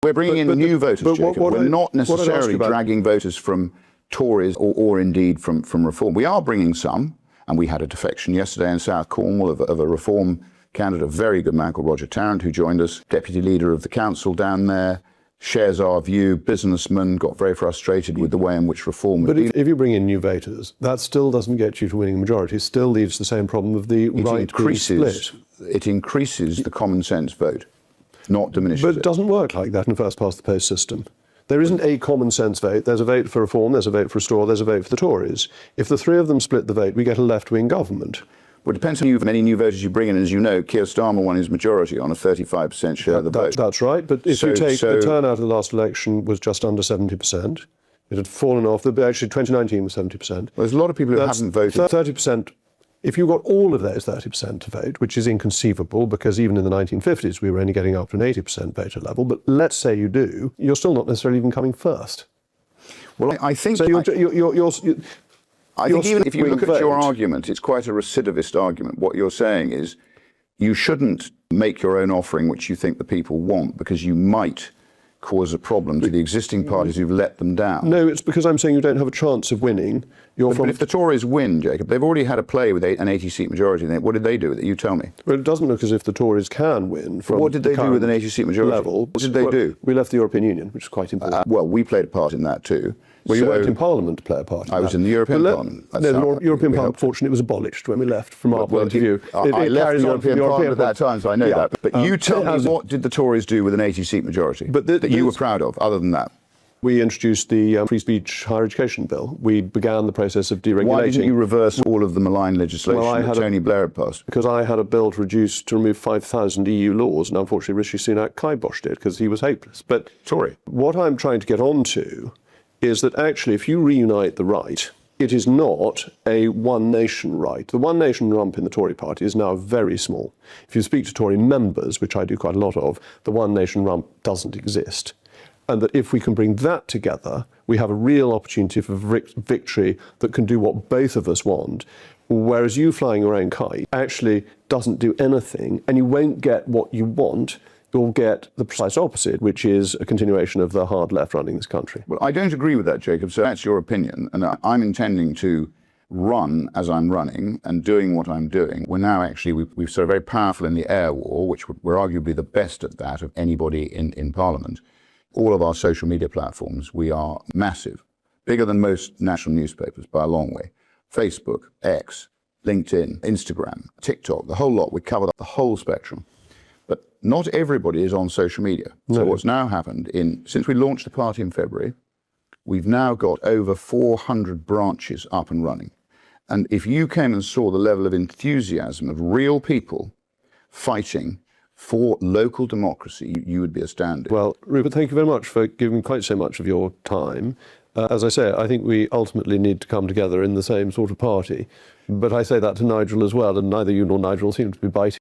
we're bringing in new voters, Jacob. We're not necessarily dragging voters from Tories or indeed from Reform. We are bringing some, and we had a defection yesterday in South Cornwall of a Reform candidate, a very good man called Roger Tarrant, who joined us, deputy leader of the council down there, shares our view, businessman, got very frustrated with the way in which Reform... But if you bring in new voters, that still doesn't get you to winning a majority. It still leaves the same problem of the right being split. It increases the common sense vote, not diminishes it. But it doesn't work like that in a first-past-the-post system. There isn't a common sense vote. There's a vote for Reform, there's a vote for Restore, there's a vote for the Tories. If the three of them split the vote, we get a left-wing government. Well, it depends on how many new voters you bring in. As you know, Keir Starmer won his majority on a 35% share of the vote. That's right, but if you take the turnout of the last election was just under 70%. It had fallen off. Actually, 2019 was 70%. Well, there's a lot of people who haven't voted. 30%. If you got all of those 30% to vote, which is inconceivable because even in the 1950s we were only getting up to an 80% voter level, but let's say you do, you're still not necessarily even coming first. Well, I think... So I think even if you look at your argument, it's quite a recidivist argument. What you're saying is you shouldn't make your own offering which you think the people want because you might cause a problem to the existing parties who've let them down. No, it's because I'm saying you don't have a chance of winning. But if the Tories win, Jacob, they've already had a play with an 80-seat majority. What did they do with it? You tell me. Well, it doesn't look as if the Tories can win from what did they do with an 80-seat majority? Level. What did they do? We left the European Union, which is quite important. Well, we played a part in that too. Well, you weren't in Parliament to play a part in that. I was in the European Parliament. No, the European Parliament, fortunately, was abolished when we left, from our point of view. I left the European Parliament at that time, so I know that. But you tell me, what did the Tories do with an 80-seat majority that you were proud of, other than that? We introduced the Free Speech Higher Education Bill. We began the process of deregulating. Why didn't you reverse all of the malign legislation that Tony Blair had passed? Because I had a bill to remove 5,000 EU laws, and unfortunately Rishi Sunak kiboshed it because he was hopeless. But Tory. What I'm trying to get onto is that actually if you reunite the right, it is not a one-nation right. The one-nation rump in the Tory party is now very small. If you speak to Tory members, which I do quite a lot of, the one-nation rump doesn't exist. And that if we can bring that together, we have a real opportunity for victory that can do what both of us want, whereas you flying your own kite actually doesn't do anything, and you won't get what you want. You'll get the precise opposite, which is a continuation of the hard left running this country. Well, I don't agree with that, Jacob, so that's your opinion. And I'm intending to run as I'm running and doing what I'm doing. We're now actually, we've sort of very powerful in the air war, which we're arguably the best at that of anybody in Parliament. All of our social media platforms, we are massive, bigger than most national newspapers by a long way. Facebook, X, LinkedIn, Instagram, TikTok, the whole lot. We cover the whole spectrum. But not everybody is on social media. No. So what's now happened, since we launched the party in February, we've now got over 400 branches up and running. And if you came and saw the level of enthusiasm of real people fighting for local democracy, you would be astounded. Well, Rupert, thank you very much for giving quite so much of your time. As I say, I think we ultimately need to come together in the same sort of party. But I say that to Nigel as well, and neither you nor Nigel seem to be biting.